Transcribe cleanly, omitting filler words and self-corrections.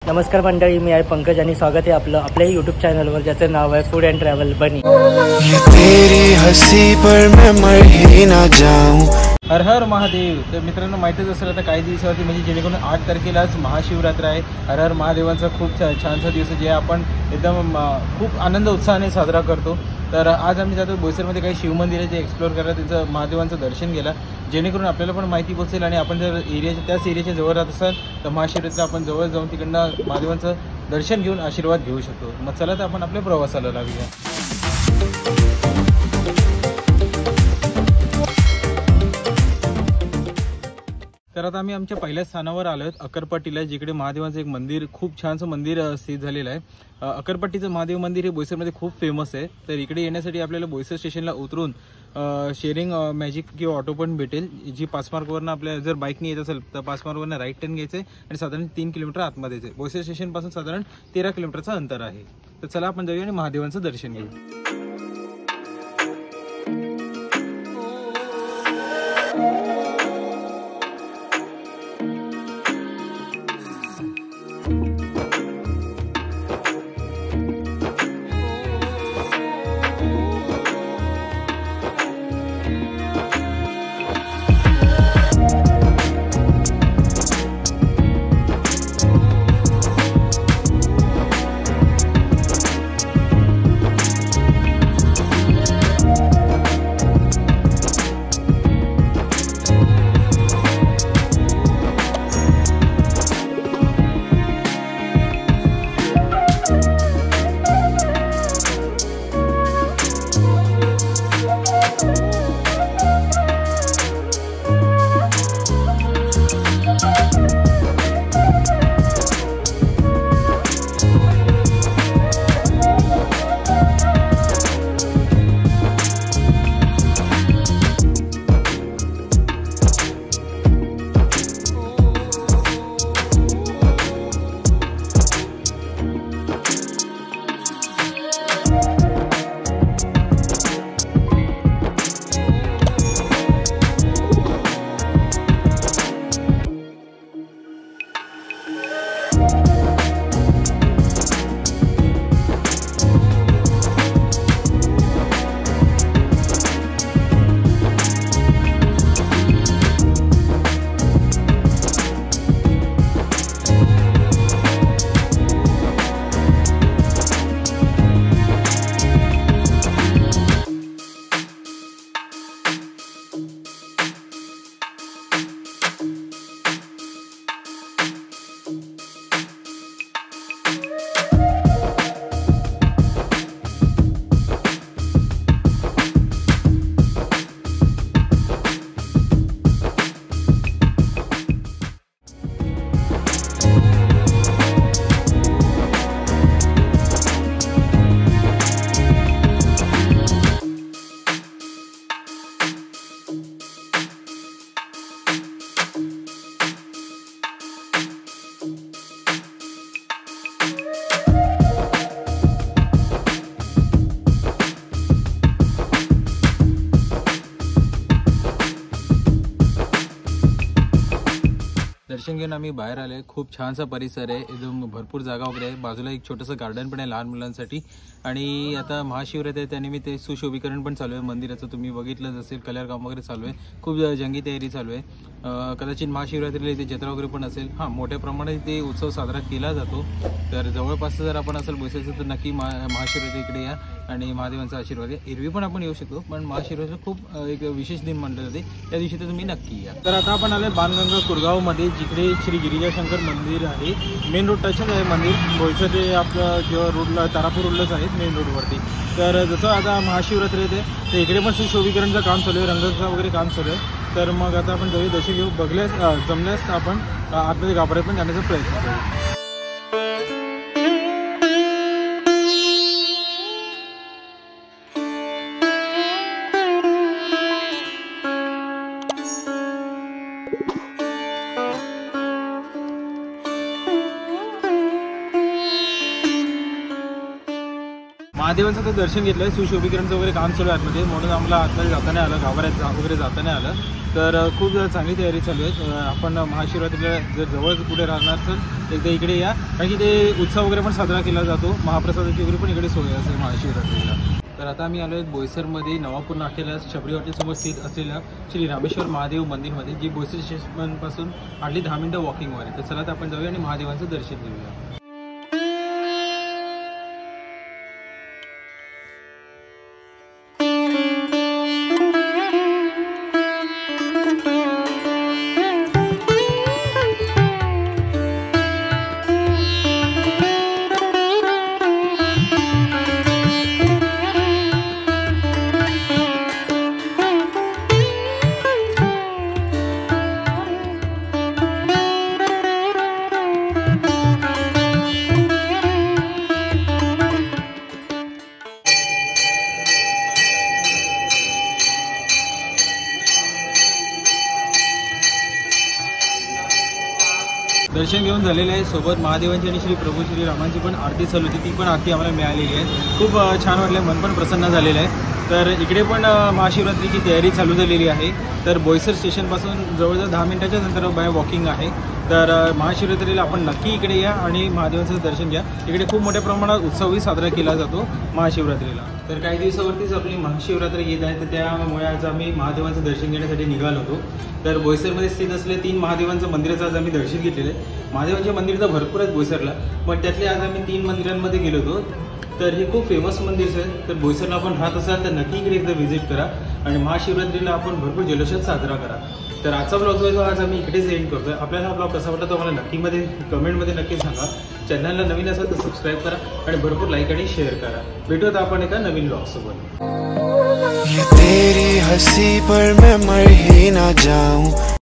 नमस्कार मंडळी, मी आहे पंकज आणि स्वागत आहे आपलं आपल्या यूट्यूब चॅनलवर ज्याचं नाव आहे फूड अँड ट्रॅव्हल बनी। तेरी हंसी पर मैं मर ही ना जाऊं। हर हर महादेव। तर मित्रांनो, माहितीच असेल आता काही दिवसावरती म्हणजे जेणेकरून 8 तारखेला आज महाशिवरात्र आहे। हर हर महादेवांचा खूप छानसा दिवस जे आपण एकदम खूप आनंद उत्साहाने साजरा करतो। तर आज आम्ही जातो बोईसरमध्ये काही शिवमंदिर आहे जे एक्सप्लोअर करायला, त्यांचं महादेवांचं दर्शन केलं, जेणेकरून आपल्याला पण माहिती पोचेल आणि आपण जर त्याच एरियाच्या जवळ राहत असाल तर महाशिवरात्र आपण जवळ जाऊन तिकडनं महादेवांचं दर्शन घेऊन आशीर्वाद घेऊ शकतो। मग चला तर आपण आपल्या प्रवासाला लागूया। तर आता आम्ही आमच्या पहिल्या स्थानावर आलो आहोत, अक्करपट्टीला, जिकडे महादेवांचं एक मंदिर, खूप छानसं मंदिर स्थित झालेलं आहे। अक्करपट्टीचं महादेव मंदिर हे बोईसरमध्ये खूप फेमस आहे। तर इकडे येण्यासाठी आपल्याला बोईसर स्टेशनला उतरून शेअरिंग मॅजिक किंवा ऑटो पण भेटेल, जी पासमार्कवरनं आपल्याला जर बाईकने येत असेल तर पासमार्कवरनं राईट टर्न घ्यायचं आहे आणि साधारण 3 किलोमीटर आतमध्ये आहे। बोईसर स्टेशनपासून साधारण 13 किलोमीटरचं अंतर आहे। तर चला आपण जाऊया आणि महादेवांचं दर्शन घेऊ। दर्शन घेऊन आम्ही बाहेर आले। खूप छानसा परिसर आहे, एकदम भरपूर जागा वगैरे आहे, बाजूला एक छोटंसं गार्डन पण आहे लहान मुलांसाठी। आणि आता महाशिवरात्र आहे त्यानिमित्त सुशोभीकरण पण चालू आहे मंदिराचं, तुम्ही बघितलंच असेल, कलर काम वगैरे चालू आहे, खूप जंगी तयारी चालू आहे। कदाचित महाशिवरात्रीला इथे जत्रा वगैरे पण असेल। हां, मोठ्या प्रमाणात इथे उत्सव साजरा केला जातो। तर जवळपास जर आपण असेल बोईसरचं तर नक्की महाशिवरात्री इकडे या आणि महादेवांचा आशीर्वाद आहे। एरवी पण आपण येऊ शकतो, पण महाशिवरात्र खूप एक विशेष दिन मानले जाते, त्या दिवशी तर तुम्ही नक्की या। तर आता आपण आले बाणगंगा कुरगावमध्ये, जिकडे श्री गिरिजाशंकर मंदिर आहे। मेन रोड टचच आहे मंदिर, बोईसर ते आपलं जेव्हा रोडला तारापूर रोडलाच आहे मेन रोडवरती। तर जसं आता महाशिवरात्री येते तर इकडे पण सुशोभीकरणचं काम चालू आहे, रंगाचं वगैरे काम चालू आहे। तर मग आता आपण जाऊया, दर्शन घेऊ, बघल्यास जमल्यास आपण आतमध्ये गाभाऱ्यात पण जाण्याचा प्रयत्न करू। महादेवांचं तर दर्शन घेतलं. सुशोभीकरणचं वगैरे काम चालू आहे आतमध्ये, म्हणून आम्हाला आतमध्ये जाता नाही आलं, गाभाऱ्यात वगैरे जाता नाही आलं. तर खूप चांगली तयारी चालू आहे. आपण महाशिवरात्रीला जर जवळ कुठे राहणार तर एकदा इकडे या, कारण की ते उत्सव वगैरे पण साजरा केला जातो. महाप्रसादाची वगैरे पण इकडे सोय असते महाशिवरात्रीला. तर आता आम्ही आलो आहे बोईसरमध्ये नवापूर नाक्याला शबरी हॉटेलसमोर स्थित असलेल्या श्री रामेश्वर महादेव मंदिरमध्ये, जी बोईसर स्टेशनपासून हार्डली 10 मिनिटं वॉकिंगवर आहे. तर चला तर आपण जाऊया आणि महादेवांचं दर्शन घेऊया. दर्शन घेऊन झालेलं आहे. सोबत महादेवांची आणि श्री प्रभू श्री रामांची पण आरती चालू होती, ती पण आरती आम्हाला मिळालेली आहे. खूप छान वाटलं, मन पण प्रसन्न झालेलं आहे. तर इकडे पण महाशिवरात्रीची तयारी चालू झालेली आहे. तर बोईसर स्टेशनपासून जवळजवळ 10 मिनिटाच्याच अंतरावर बाय वॉकिंग आहे. तर महाशिवरात्रीला आपण नक्की इकडे या आणि महादेवांचं दर्शन घ्या. इकडे खूप मोठ्या प्रमाणात उत्सवही साजरा केला जातो महाशिवरात्रीला. तर काही दिवसावरतीच आपली महाशिवरात्री येत आहे, तर त्यामुळे आज आम्ही महादेवांचं दर्शन घेण्यासाठी निघालो होतो. तर बोईसरमध्ये स्थित असलेल्या 3 महादेवांचं मंदिराचं आज आम्ही दर्शन घेतलेलं आहे. महादेवांचे मंदिर तर भरपूर आहेत बोईसरला, पण त्यातले आज आम्ही 3 मंदिरांमध्ये गेलो होतो. तर हे खूप फेमस मंदिर आहे. तर बोईसरला आपण राहत असाल तर नक्की इकडे एकदा व्हिजिट करा आणि महाशिवरात्रीला आपण भरपूर जल्लोषात साजरा करा. तर आजचा ब्लॉग जो आहे तो आज आम्ही इकडेच एंड करतोय. आपल्याला हा ब्लॉग कसा वाटला तो मला नक्कीमध्ये कमेंटमध्ये नक्की सांगा. चॅनलला नवीन असेल तर सबस्क्राईब करा आणि भरपूर लाईक आणि शेअर करा. भेटूयात आपण एका नवीन ब्लॉगसोबत. ये तेरी हंसी पर मैं मर ही ना जाऊं.